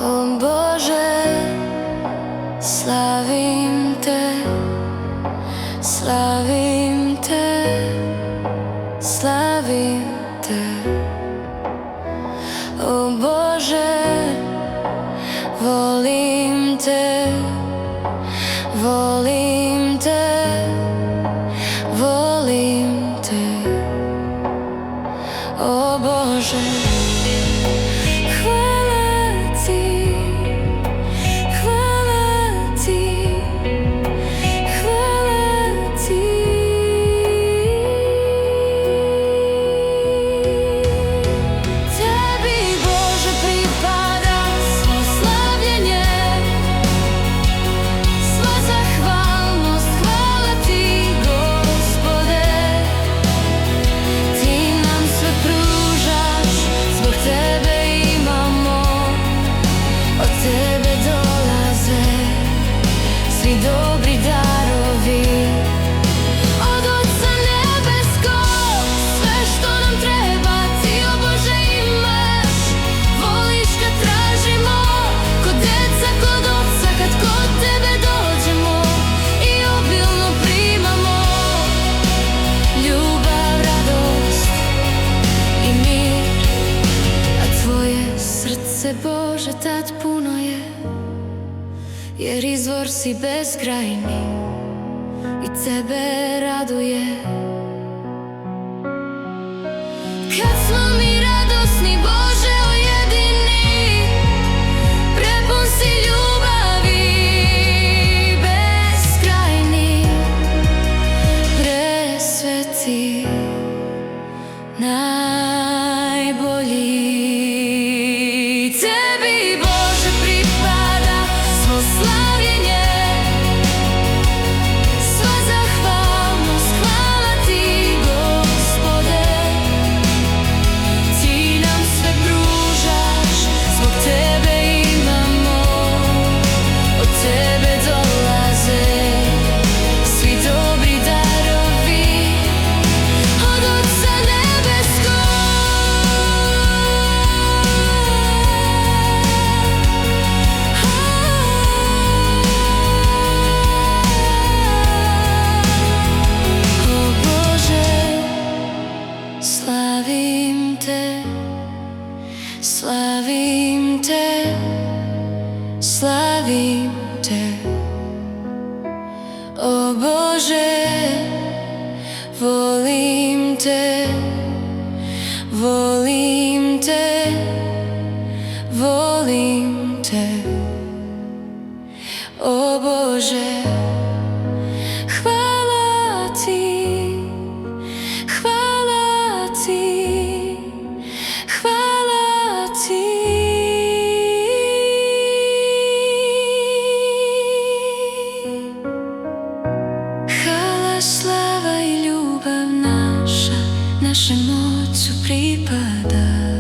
О Боже, славим Те, славим Те, славим Те. О Боже, волим Те, волим Те, волим Те. О Боже, dobri darovi od Oca nebeskog, sve što nam treba Ti, o Bože, imaš. Voliš kad tražimo, ko deca kod Oca, kad kod Tebe dođemo i obilno primamo ljubav, radost i mir. A Tvoje srce, Bože, tad puno je, jer izvor si bezkrajni i Tebe raduje. Kad smo mi radosni, Bože, ujedini, prepun si ljubavi beskrajni, presveti, najbolji. Tebi, Bože, pripada svo slavljenje, sva zahvalnost, hvala Ti, Gospode. Ti nam sve pružaš, zbog Tebe imamo, od Tebe dolaze svi dobri darovi od Oca nebeskog. Slavim Te, slavim Te, slavim Te. O Bože, volim Te, volim Te, volim Te. O Bože, hvala Ti, hvala Ti, hvala Ti. Hvala, slava i ljubav naša, našem Ocu pripada.